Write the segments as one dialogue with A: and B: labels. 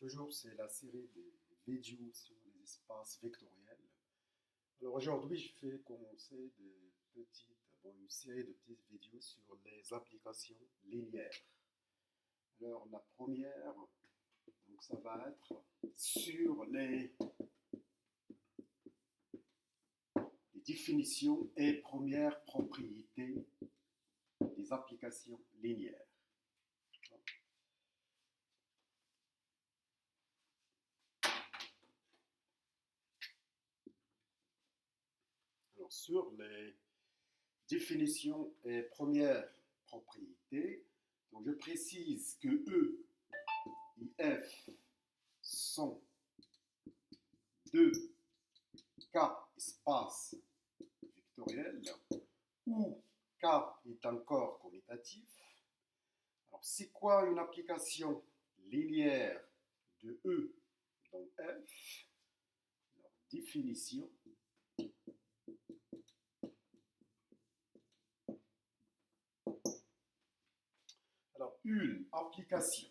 A: Toujours, c'est la série des vidéos sur les espaces vectoriels. Alors aujourd'hui, je vais commencer une série de petites vidéos sur les applications linéaires. Alors la première, donc ça va être sur les définitions et premières propriétés des applications linéaires. Alors, sur les définitions et premières propriétés, donc je précise que E et F sont deux cas espaces vectoriels où K est un corps commutatif. Alors, c'est quoi une application linéaire de E dans F? Alors, définition. Alors, une application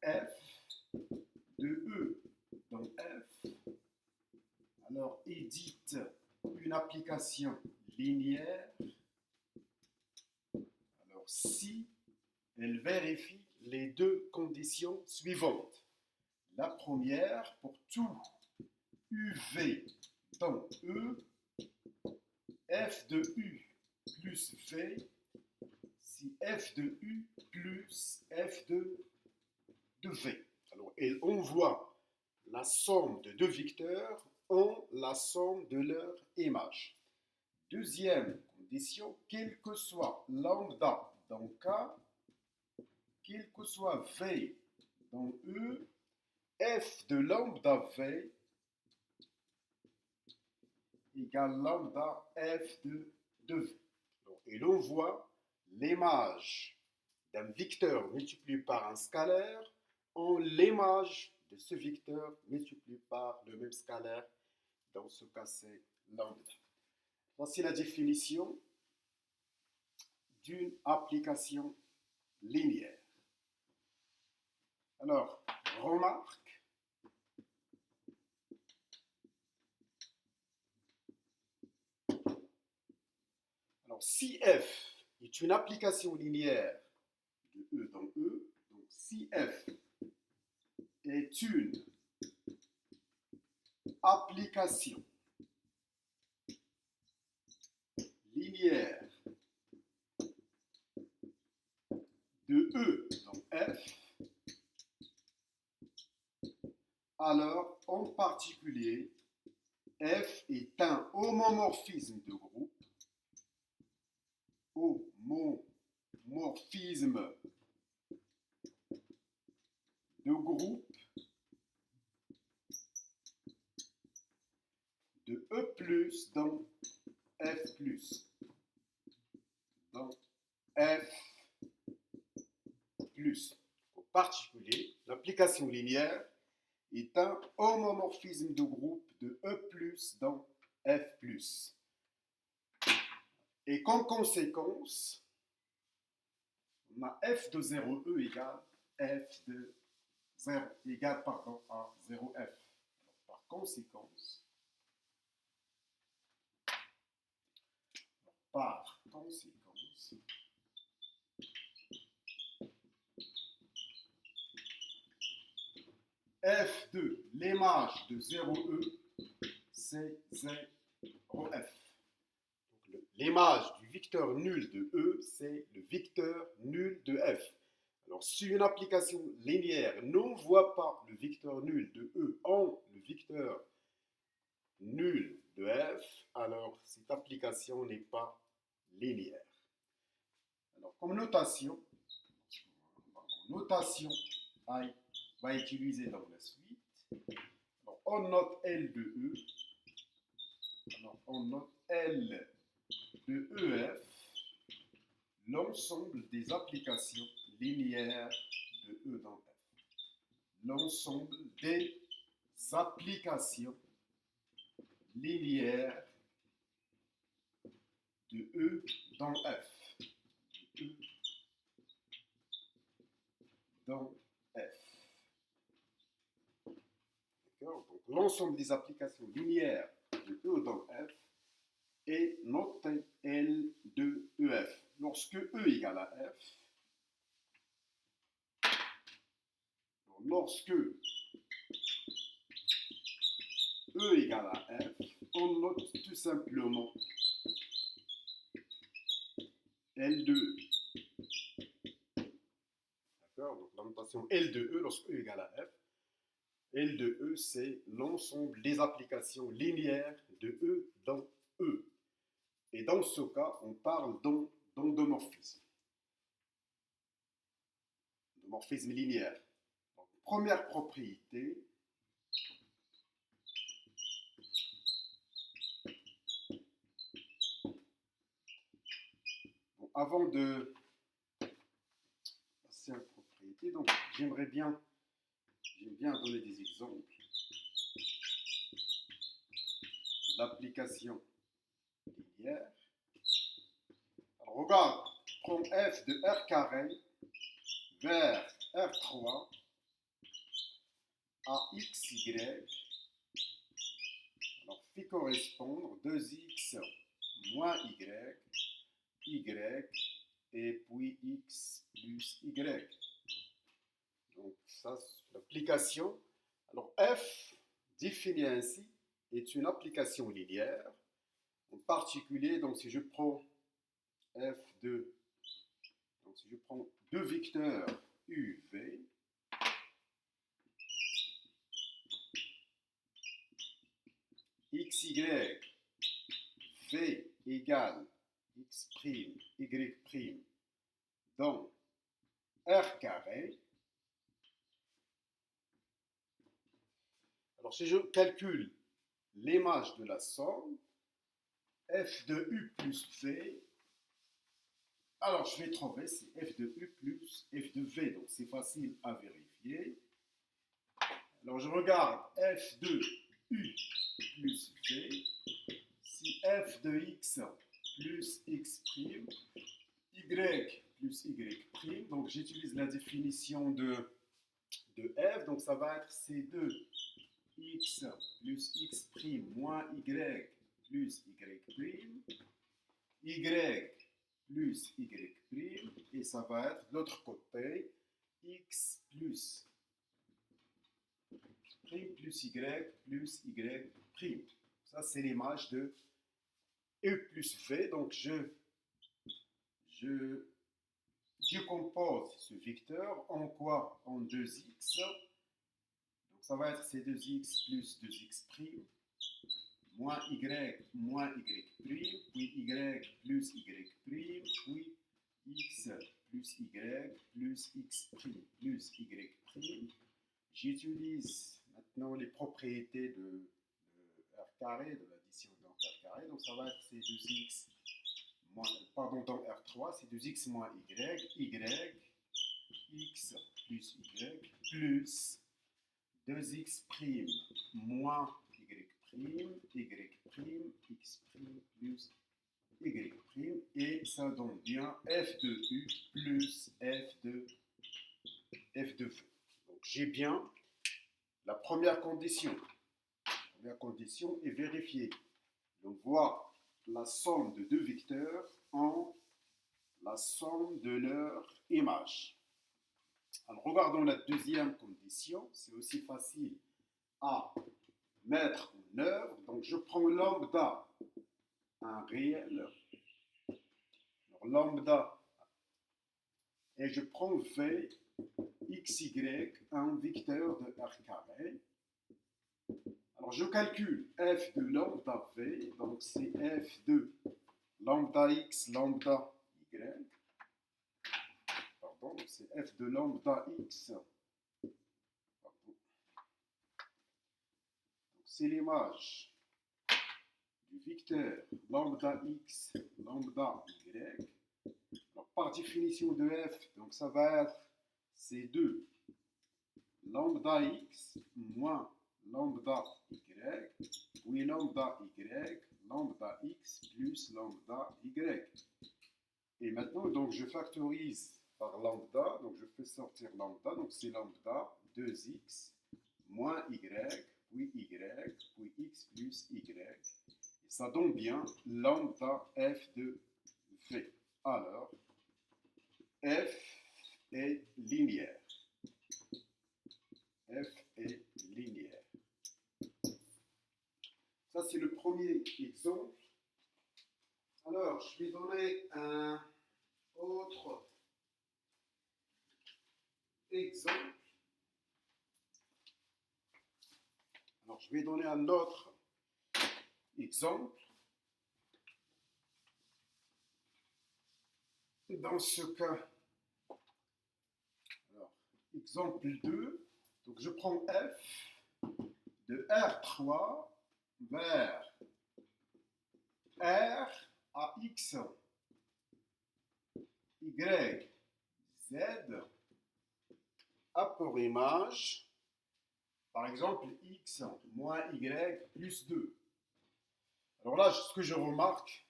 A: F de E dans F, alors est dite une application linéaire, alors si elle vérifie les deux conditions suivantes. La première, pour tout UV dans E, F de U plus V, si F de U plus F de V. Alors, et on voit la somme de deux vecteurs en la somme de leur image. Deuxième condition, quel que soit lambda dans K, quel que soit V dans E, F de lambda V égale lambda F de V. Et l'on voit l'image d'un vecteur multiplié par un scalaire en l'image de ce vecteur multiplié par le même scalaire. Dans ce cas, c'est lambda. Voici la définition d'une application linéaire. Alors, remarque, alors si F est une application linéaire de E dans E, donc si F est une application linéaire de E dans F, alors en particulier, F est un homomorphisme de groupe, de E plus dans F plus, dans F plus. En particulier, l'application linéaire est un homomorphisme de groupe de E plus dans F plus. Et qu'en conséquence, on a F de 0E égale F de 0 égale à 0F. Alors, par conséquence, F de l'image de 0E, c'est 0F. L'image du vecteur nul de E, c'est le vecteur nul de F. Alors, si une application linéaire n'envoie pas le vecteur nul de E en le vecteur nul de F, alors cette application n'est pas linéaire. Alors, comme notation va utiliser dans la suite. Alors, on note L de E. Alors, on note L de EF, l'ensemble des applications linéaires de E dans F. L'ensemble des applications linéaires de E dans F. dans F. D'accord? Donc l'ensemble des applications linéaires de E dans F est noté L de EF. Lorsque E égale à F, lorsque E égale à F, on note tout simplement L de E. D'accord? Donc la notation L de E lorsque E égale à F. L de E, c'est l'ensemble des applications linéaires de E dans E. Et dans ce cas, on parle d'endomorphisme. Endomorphisme linéaire. Donc, première propriété. Bon, avant de passer à la propriété, donc j'aime bien donner des exemples d'applications linéaires. Alors regarde, prends f de r carré vers R3 à xy, alors fait correspondre 2x moins y et puis x plus y. Donc ça, c'est l'application. Alors f, définie ainsi, est une application linéaire. En particulier, donc si je prends f2, donc si je prends deux vecteurs uv, xy, v égale x', y' dans r carré. Alors si je calcule l'image de la somme, f de u plus v, alors je vais trouver c'est f de u plus f de v, donc c'est facile à vérifier. Alors je regarde f de u plus v, si f de x plus x', y plus y', donc j'utilise la définition de f, donc ça va être c2 x plus x' moins y plus y', y plus y', et ça va être de l'autre côté x plus y plus y'. Ça, c'est l'image de E plus V. Donc, je décompose ce vecteur en quoi? En 2x. Donc, ça va être c 2x plus 2x' moins y y', puis y plus y', puis x plus y plus x' plus y'. J'utilise maintenant les propriétés de R carré, de l'addition dans R carré. Donc ça va être C2x moins, pardon, dans R3, C2x moins y, x plus y, plus 2x' moins y', x' plus y', et ça donne bien f de u plus f de v. Donc j'ai bien la première condition. La première condition est vérifiée. On voit la somme de deux vecteurs en la somme de leur image. Alors regardons la deuxième condition. C'est aussi facile à mettre en œuvre. Donc je prends lambda, un réel. Alors lambda, et je prends v, xy, un vecteur de R carré. Alors je calcule f de lambda v, donc c'est f de lambda x, lambda y. Pardon, c'est f de lambda x. Pardon. C'est l'image du vecteur lambda x, lambda y. Alors par définition de f, donc ça va être c2 lambda x moins lambda y, puis lambda y, lambda x plus lambda y. Et maintenant, donc, je factorise par lambda. Donc je fais sortir lambda. Donc c'est lambda 2x moins y, puis x plus y. Et ça donne bien lambda f de v. Alors, f est linéaire. F est linéaire. Ça, c'est le premier exemple. Alors, je vais donner un autre exemple. Alors, je vais donner un autre exemple. Dans ce cas, alors, exemple 2, donc je prends f de R3 vers R à x, y, z, a pour image, par exemple, x moins y plus 2. Alors là, ce que je remarque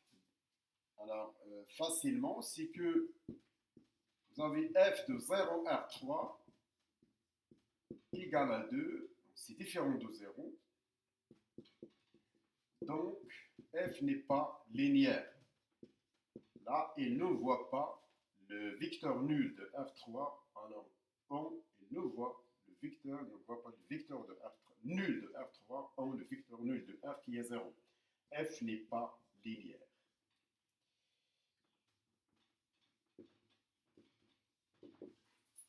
A: facilement, c'est que vous avez f de 0 R3 égale à 2, c'est différent de 0. Donc, f n'est pas linéaire. Là, il ne voit pas le vecteur nul de R3, alors il ne voit pas le vecteur de R3, nul de R3 en le vecteur nul de R qui est 0. F n'est pas linéaire.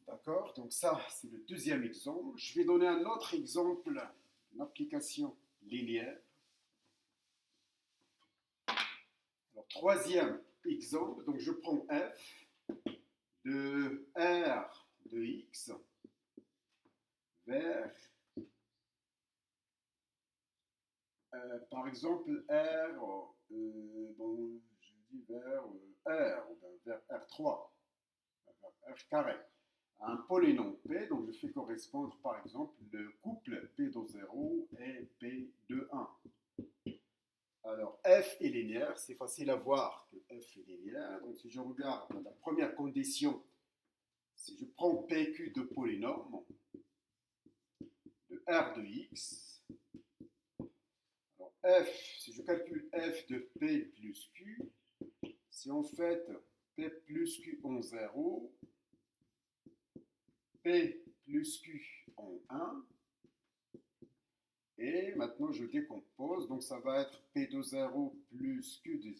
A: D'accord? Donc ça, c'est le deuxième exemple. Je vais donner un autre exemple, une application linéaire. Alors, troisième exemple, donc je prends f de R de x vers, par exemple, R, bon, je dis vers R, ou vers R3, vers R carré. Un polynôme P, donc je fais correspondre par exemple le couple P de 0 et P de 1. Alors f est linéaire, c'est facile à voir que f est linéaire. Donc si je regarde la première condition, si je prends PQ de polynôme de R de x, alors f, si je calcule f de P plus Q, si en fait P plus Q en 0, P plus Q en 1, et maintenant je décompose, donc ça va être P de 0 plus Q de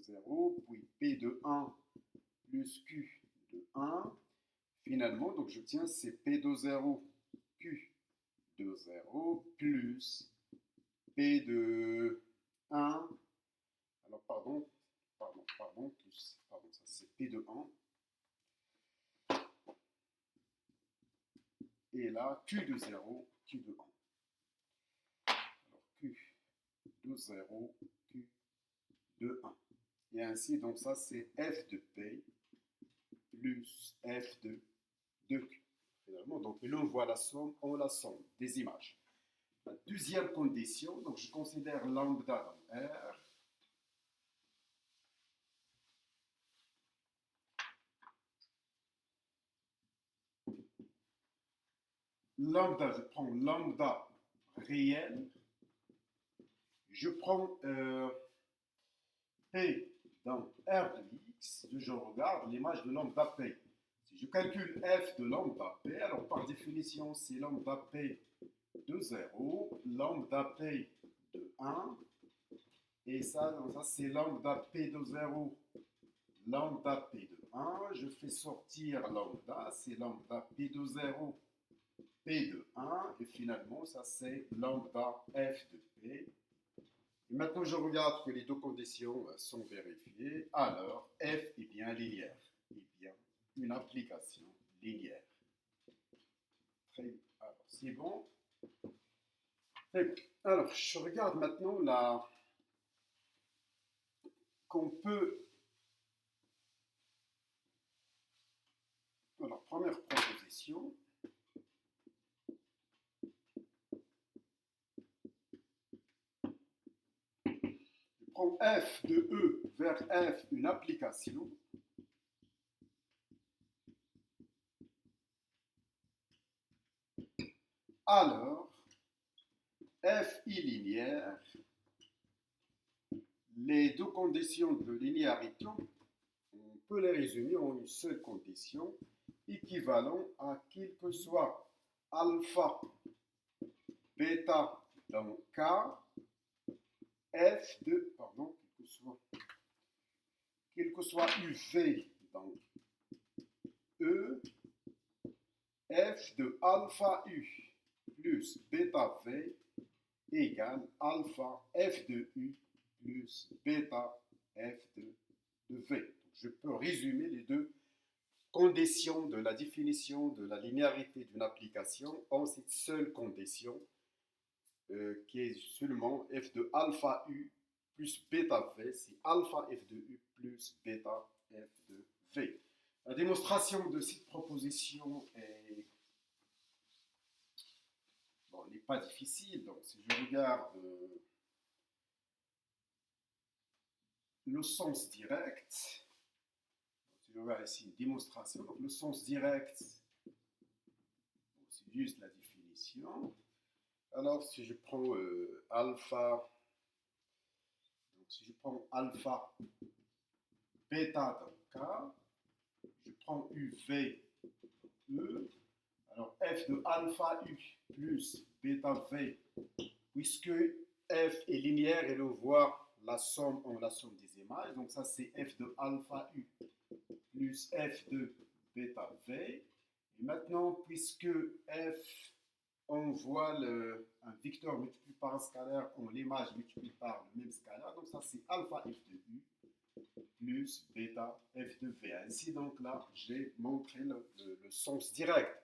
A: 0, puis P de 1 plus Q de 1. Finalement, donc j'obtiens c'est P de 0, Q de 0 plus P de 1. Alors pardon, ça c'est P de 1. Et là, Q de 0, Q de 1. Alors Q de 0, Q de 1. Et ainsi, donc ça c'est F de P plus F de Q. Finalement, donc l'on voit la somme, on la somme des images. La deuxième condition, donc je considère lambda dans R. Lambda, je prends lambda réel. Je prends P dans R de x. Je regarde l'image de lambda P. Si je calcule f de lambda P, alors par définition, c'est lambda P de 0, lambda P de 1, et ça c'est lambda P de 0, lambda P de 1. Je fais sortir lambda, c'est lambda P de 0, P de 1, et finalement, ça c'est lambda f de P. Et maintenant, je regarde que les deux conditions sont vérifiées. Alors, f est bien linéaire. Eh bien, une application linéaire. Très bien. Alors, c'est bon. Très bien. Alors, je regarde maintenant qu'on peut. Alors, première proposition. Je prends f de E vers f une application. alors FI linéaire, les deux conditions de linéarité, on peut les résumer en une seule condition, équivalent à quel que soit alpha, bêta dans K, F de, pardon, quel que soit UV dans E, F de alpha U plus bêta V égale alpha F de U plus bêta F de V. Donc, je peux résumer les deux conditions de la définition de la linéarité d'une application en cette seule condition qui est seulement F de alpha U plus bêta V, c'est alpha F de U plus bêta F de V. La démonstration de cette proposition n'est pas difficile. Donc, si je regarde le sens direct, si je regarde ici une démonstration, donc le sens direct, c'est juste la définition. Alors, si je prends alpha, donc si je prends alpha bêta dans K, je prends UV E, alors F de alpha U plus bêta V, puisque F est linéaire et on voit la somme en la somme des images, donc ça c'est F de alpha U plus F de bêta V. Et maintenant, puisque F, on voit un vecteur multiplié par un scalaire, on l'image multipliée par le même scalaire, donc ça c'est alpha F de U plus bêta F de V. Ainsi, donc là, j'ai montré le sens direct.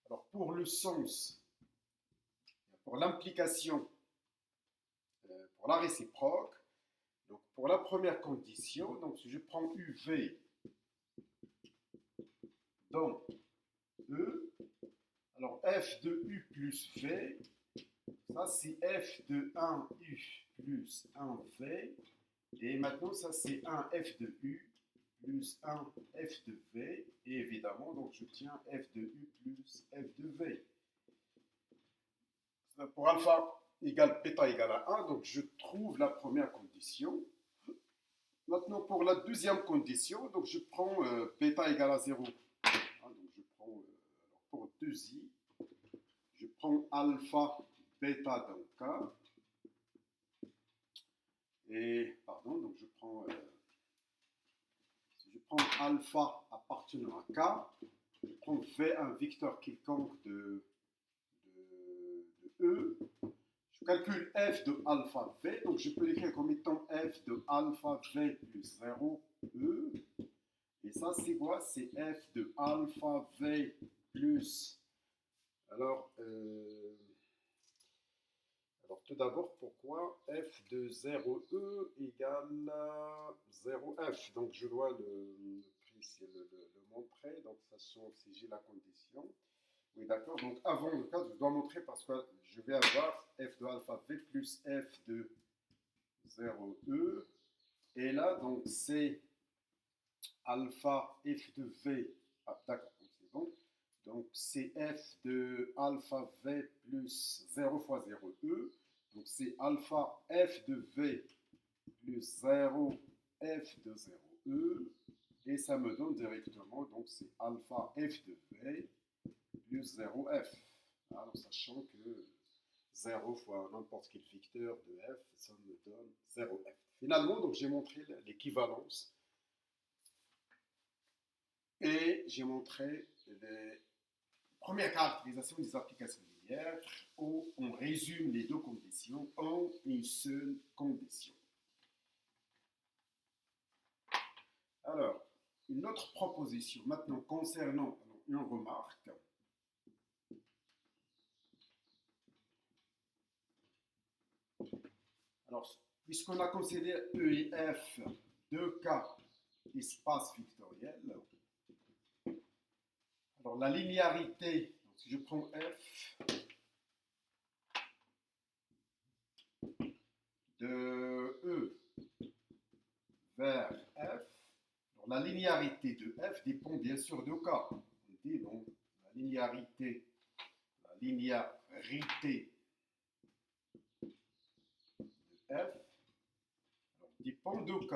A: Alors, pour le sens, pour l'implication, pour la réciproque, donc pour la première condition, donc si je prends UV dans E, alors F de U plus V, ça c'est F de 1U plus 1V, et maintenant ça c'est 1F de U plus 1F de V, et évidemment, donc je tiens F de U plus F de V. Pour alpha égale bêta égale à 1, donc je trouve la première condition. Maintenant, pour la deuxième condition, donc je prends bêta égale à 0. Donc je prends, alors pour 2i, je prends alpha bêta dans K. Et, pardon, donc je prends alpha appartenant à K, je prends V, un vecteur quelconque de E, je calcule F de alpha V, donc je peux l'écrire comme étant F de alpha V plus 0 E, et ça c'est quoi? C'est F de alpha V plus, alors tout d'abord, pourquoi F de 0E égale 0F? Donc je dois le montrer, donc sachant si j'ai la condition. Oui, d'accord. Donc avant le cas, je dois montrer parce que je vais avoir F de alpha V plus F de 0E. Et là, donc c'est alpha F de V. Ah, d'accord, c'est bon. Donc c'est F de alpha V plus 0 fois 0E. Donc c'est alpha F de V plus 0 F de 0E. Et ça me donne directement, donc c'est alpha F de V plus 0F. Alors sachant que 0 fois n'importe quel vecteur de F, ça me donne 0F. Finalement, donc j'ai montré l'équivalence. Et j'ai montré les premières caractérisations des applications linéaires où on résume les deux conditions en une seule condition. Alors, une autre proposition maintenant concernant une remarque. Alors, puisqu'on a considéré E et F deux cas espace vectoriel, alors la linéarité, donc si je prends F de E vers F, alors la linéarité de F dépend bien sûr de K. On dit donc la linéarité linéarité de f alors, dépend de k.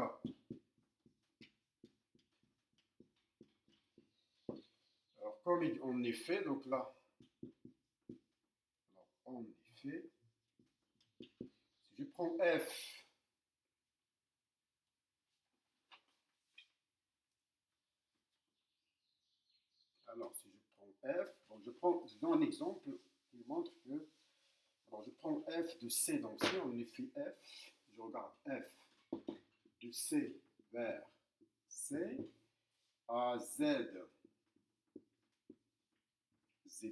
A: Alors, comme en effet, donc là, alors, en effet, si je prends f, alors si je prends f, bon, je donne un exemple qui montre que, alors je prends f de c, donc si en effet f, je regarde f de c vers c à z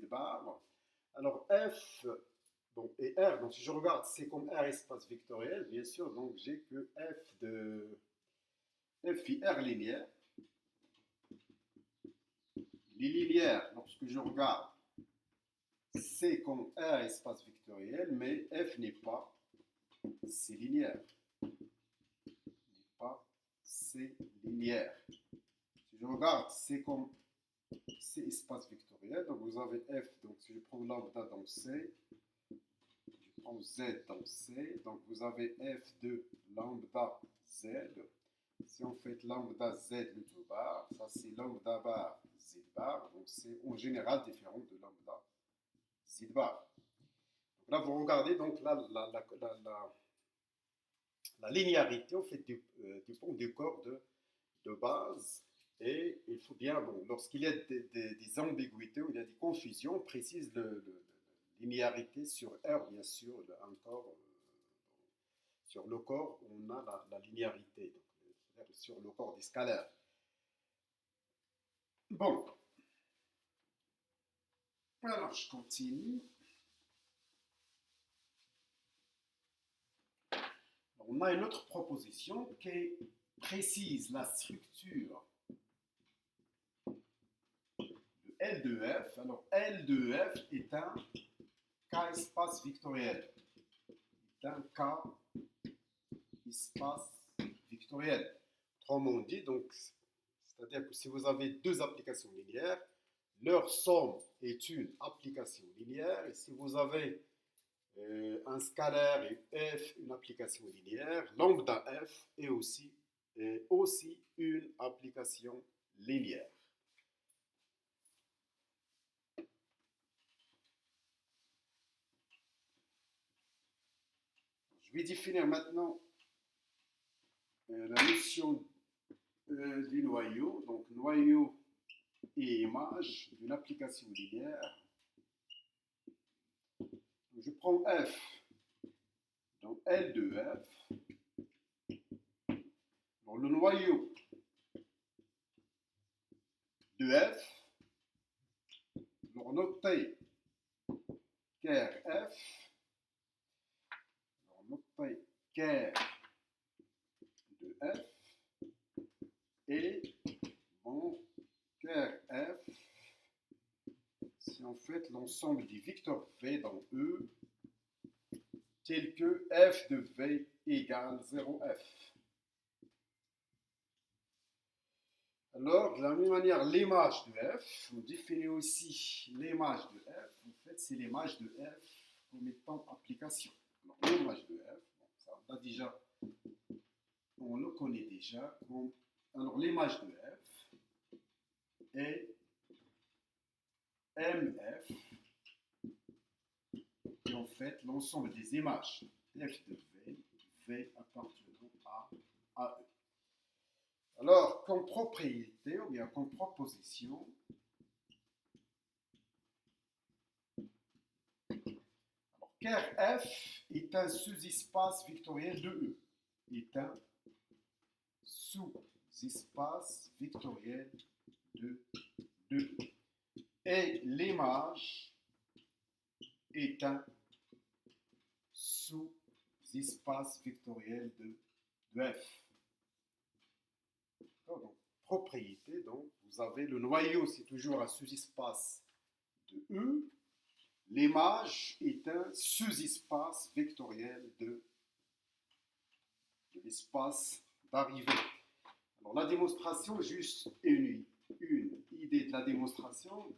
A: bar, alors f donc, et R, donc si je regarde C comme R espace vectoriel, bien sûr, donc j'ai que F de F et R linéaire. Les linéaires, lorsque je regarde C comme R espace vectoriel, mais F n'est pas C linéaire. N'est pas C linéaire. Si je regarde C comme C espace vectoriel, donc vous avez F, donc si je prends lambda dans C, je prends Z dans C, donc vous avez F de lambda Z. Si on fait lambda Z le tout bar, ça c'est lambda bar Z bar, donc c'est en général différent de lambda Z bar. Donc là, vous regardez donc la linéarité en fait dépend du corps de base. Et il faut bien, bon, lorsqu'il y a des ambiguïtés ou il y a des confusions, on précise la linéarité sur R, bien sûr, encore sur le corps, on a la linéarité, donc, sur le corps des scalaires. Bon, alors je continue. On a une autre proposition qui précise la structure de L de F. Alors L de F est un K espace vectoriel. Est un K espace vectoriel. Autrement dit, donc, c'est-à-dire que si vous avez deux applications linéaires, leur somme est une application linéaire. Et si vous avez un scalaire et f, une application linéaire, lambda f est aussi une application linéaire. Je vais définir maintenant la notion du noyau. Donc noyau et image d'une application linéaire. Donc, je prends f, donc L de f. Donc, le noyau de f, alors notez ker f, alors notez ker de f et bon, ker f, c'est en fait l'ensemble des vecteurs v dans E tel que f de v égale 0f. Alors, de la même manière, l'image de f, on définit aussi l'image de f, en fait, c'est l'image de f comme étant application. Alors, l'image de f, bon, ça, on l'a déjà, on le connaît déjà. Alors, l'image de f est mf, et en fait, l'ensemble des images f de v appartenant à E. Alors, comme propriété ou bien comme proposition, ker f est un sous-espace vectoriel de E. Est un sous-espace vectoriel de E. Et l'image est un sous-espace vectoriel de f. Donc, propriété, donc, vous avez le noyau, c'est toujours un sous-espace de E. L'image est un sous-espace vectoriel de l'espace d'arrivée. Alors, la démonstration, juste une idée de la démonstration.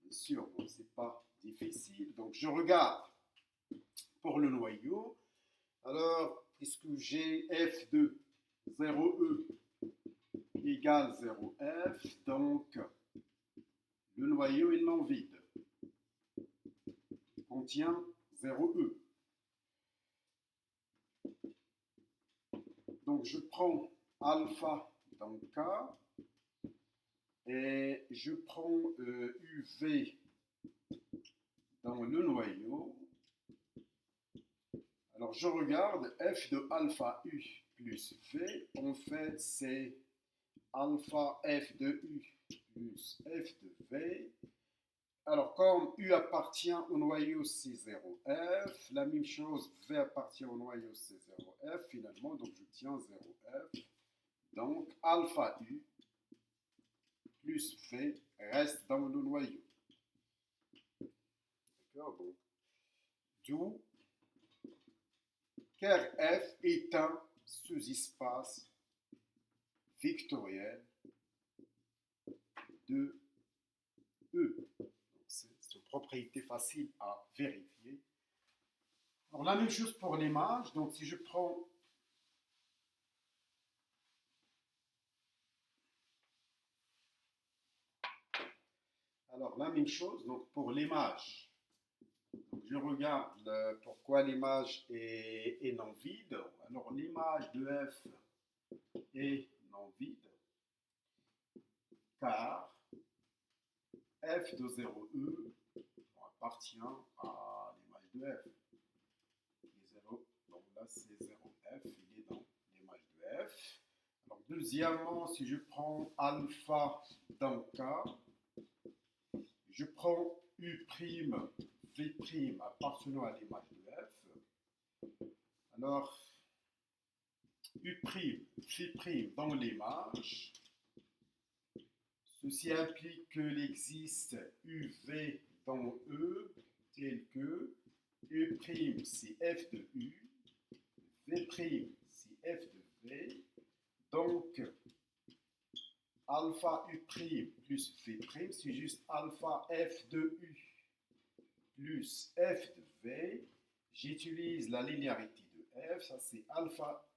A: Bien sûr, bon, ce n'est pas difficile. Donc, je regarde pour le noyau. Alors, puisque j'ai f de 0e égale 0f, donc le noyau est non vide. Il contient 0e. Donc, je prends alpha dans K et je prends UV dans le noyau. Alors, je regarde f de alpha U plus V. En fait, c'est alpha f de U plus f de V. Alors, comme U appartient au noyau, c'est 0F. La même chose, V appartient au noyau, c'est 0F. Finalement, donc j'obtiens 0F. Donc, alpha U plus V reste dans le noyau. D'accord, donc. D'où, car F est un sous-espace vectoriel de E. C'est une propriété facile à vérifier. Alors, la même chose pour l'image. Donc, si je prends alors, la même chose donc pour l'image. Je regarde pourquoi l'image est non vide. Alors, l'image de F est non vide car F de 0E appartient à l'image de F. Qui est 0. Donc là, c'est 0F, il est dans l'image de F. Alors, deuxièmement, si je prends alpha dans K, je prends U', V' appartenant à l'image de F. Alors, U', V' dans l'image, ceci implique qu'il existe UV dans E, tel que U' c'est F de U, V' c'est F de V, donc alpha U' plus V', c'est juste alpha F de U plus F de V. J'utilise la linéarité de F, ça c'est alpha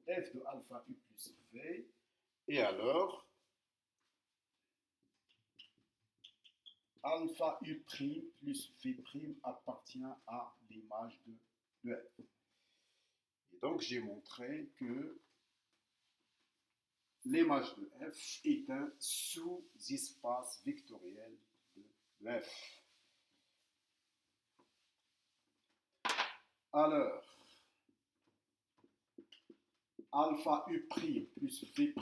A: F de alpha U plus V. Et alors, alpha U' plus V' appartient à l'image de F. Et donc, j'ai montré que l'image de F est un sous-espace vectoriel de F. Alors, alpha U' plus V'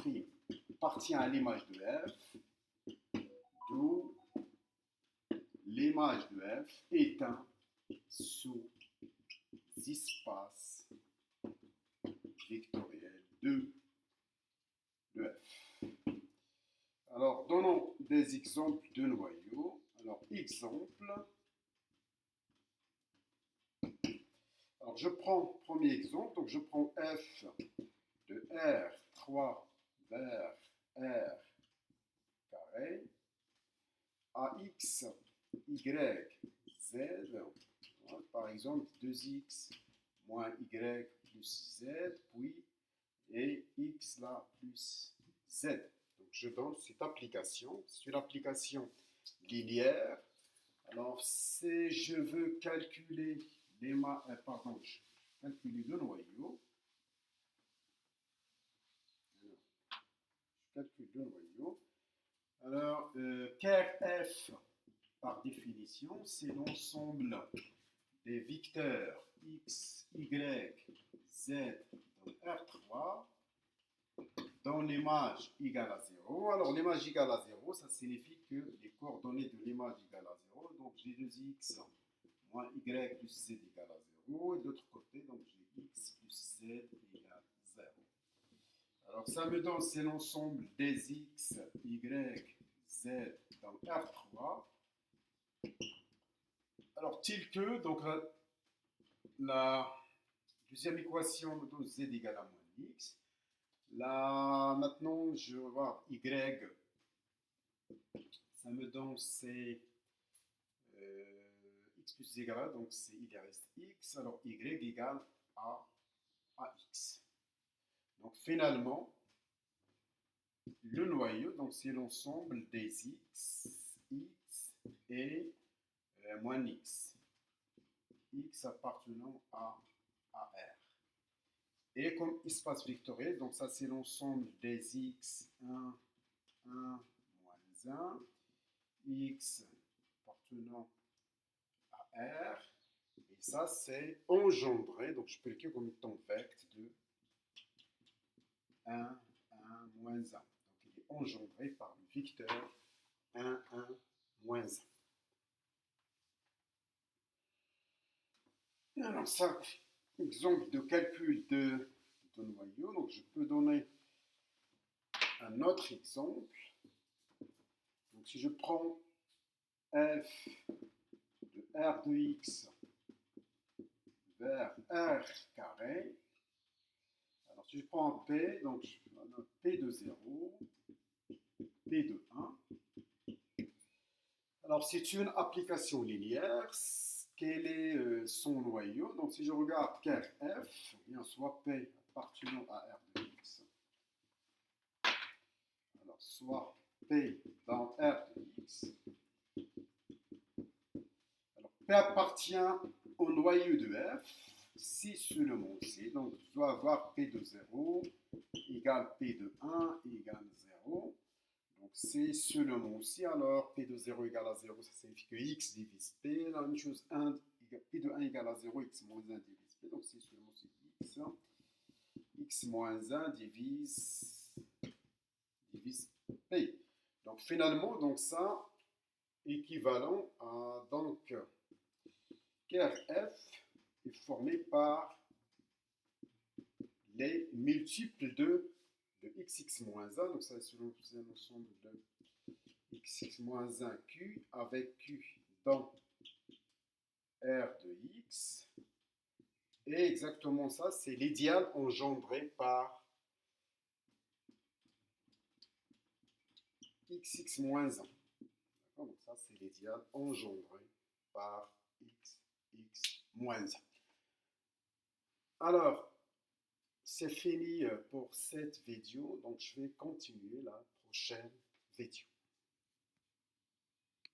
A: appartient à l'image de F, d'où l'image de F est un sous-espace vectoriel de F. Alors, donnons des exemples de noyaux. Alors, exemple. Alors, je prends premier exemple. Donc, je prends F de R3 vers R carré à X, Y, Z. Par exemple, 2X moins Y plus Z, puis et X là plus Z. Donc, je donne cette application. C'est une application linéaire. Alors, si je veux calculer calculer le noyau, je calcule le noyau. Alors, car F, par définition, c'est l'ensemble des vecteurs X, Y, Z dans R3 dans l'image égale à 0. Alors, l'image égale à 0, ça signifie que les coordonnées de l'image égale à 0. Donc, j'ai 2x moins y plus z égale à 0. Et de l'autre côté, donc j'ai x plus z égale 0. Alors, ça me donne, c'est l'ensemble des x, y, z dans R3. Alors, tel que, donc la deuxième équation me donne z égale à moins x. Là, maintenant, je vais voir y. Ça me donne c'est x plus y égale à, donc c'est il reste x, alors y égale à x. Donc finalement, le noyau, donc c'est l'ensemble des x et moins x appartenant à R. Et comme espace vectoriel, donc ça c'est l'ensemble des x, 1, 1, moins 1, x appartenant à R, et ça c'est engendré, donc je peux l'écrire comme temps vecteur de 1, 1, moins 1. Donc il est engendré par le vecteur 1, 1, moins 1. Alors ça, exemple de calcul de noyau, donc je peux donner un autre exemple. Donc si je prends f de r de x vers r carré, alors si je prends un p, donc je note p de 0, p de 1. Alors c'est une application linéaire. Quel est son noyau? Donc si je regarde ker f, bien soit p appartenant à r de x, alors soit p dans r de x, alors p appartient au noyau de f, si seulement si, donc je dois avoir p de 0 égale p de 1 égale 0. Donc c'est seulement si, alors p de 0 égale à 0, ça signifie que x divise p. La même chose, p de 1 égale à 0, x moins 1 divise p. Donc c'est seulement si x moins 1 divise p. Donc finalement, donc ça équivalent à donc ker f est formé par les multiples de xx moins 1. Donc ça c'est un ensemble de xx moins 1 q avec q dans r de x. Et exactement ça, c'est l'idéal engendré par xx moins 1. Donc ça, c'est l'idéal engendré par xx moins 1. Alors, c'est fini pour cette vidéo, donc je vais continuer la prochaine vidéo.